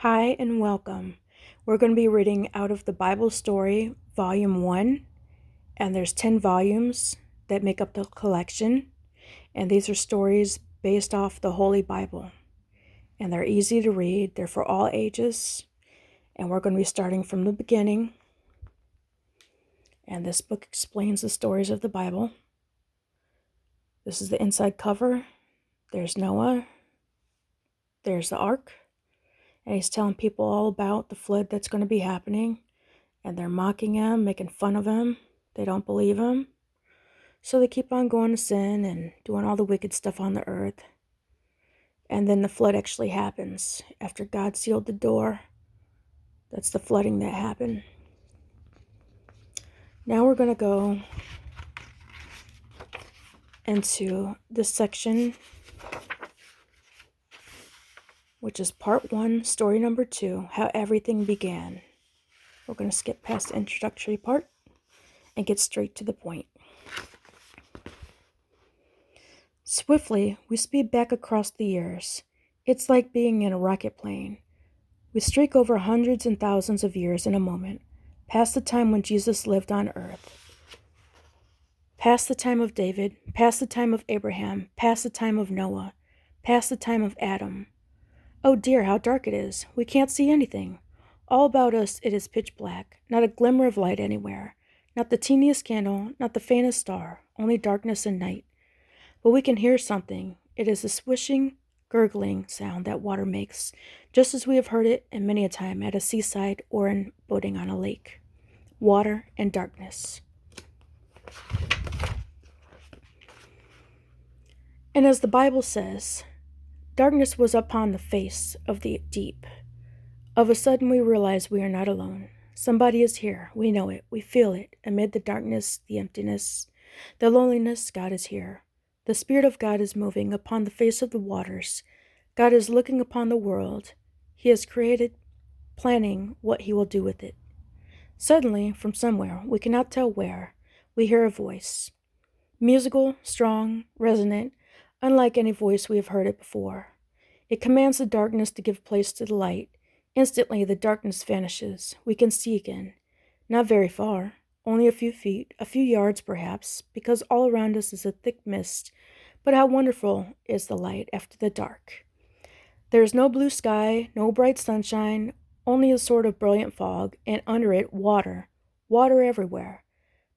Hi and welcome. We're going to be reading out of the Bible Story, Volume 1, and there's 10 volumes that make up the collection, and these are stories based off the Holy Bible, and they're easy to read, they're for all ages, and we're going to be starting from the beginning, and this book explains the stories of the Bible. This is the inside cover. There's Noah, there's the ark, and he's telling people all about the flood that's going to be happening. And they're mocking him, making fun of him. They don't believe him. So they keep on going to sin and doing all the wicked stuff on the earth. And then the flood actually happens. After God sealed the door, that's the flooding that happened. Now we're going to go into this section, which is part 1, story number 2, how everything began. We're going to skip past the introductory part and get straight to the point. Swiftly, we speed back across the years. It's like being in a rocket plane. We streak over hundreds and thousands of years in a moment, past the time when Jesus lived on earth, past the time of David, past the time of Abraham, past the time of Noah, past the time of Adam. Oh dear, how dark it is. We can't see anything. All about us it is pitch black, not a glimmer of light anywhere, not the teeniest candle, not the faintest star, only darkness and night. But we can hear something. It is the swishing, gurgling sound that water makes, just as we have heard it in many a time at a seaside or in boating on a lake. Water and darkness. And as the Bible says, darkness was upon the face of the deep. Of a sudden we realize we are not alone. Somebody is here. We know it. We feel it. Amid the darkness, the emptiness, the loneliness, God is here. The Spirit of God is moving upon the face of the waters. God is looking upon the world. He has created, planning what He will do with it. Suddenly, from somewhere, we cannot tell where, we hear a voice. Musical, strong, resonant, unlike any voice we have heard it before. It commands the darkness to give place to the light. Instantly, the darkness vanishes. We can see again. Not very far. Only a few feet, a few yards perhaps, because all around us is a thick mist. But how wonderful is the light after the dark. There is no blue sky, no bright sunshine, only a sort of brilliant fog, and under it water, water everywhere.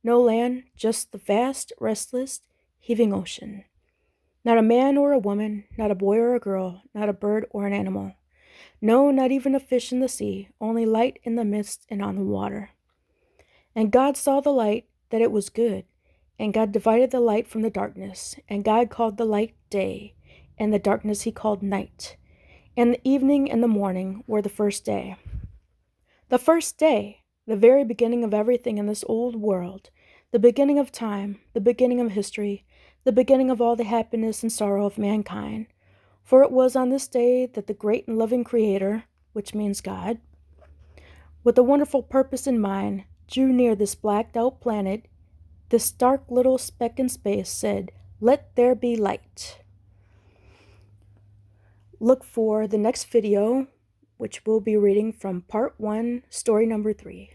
No land, just the vast, restless, heaving ocean. Not a man or a woman, not a boy or a girl, not a bird or an animal. No, not even a fish in the sea, only light in the mist and on the water. And God saw the light, that it was good. And God divided the light from the darkness. And God called the light day, and the darkness He called night. And the evening and the morning were the first day. The first day, the very beginning of everything in this old world, the beginning of time, the beginning of history, the beginning of all the happiness and sorrow of mankind. For it was on this day that the great and loving Creator, which means God, with a wonderful purpose in mind, drew near this blacked-out planet. This dark little speck in space said, "Let there be light." Look for the next video, which we'll be reading from part 1, story number 3.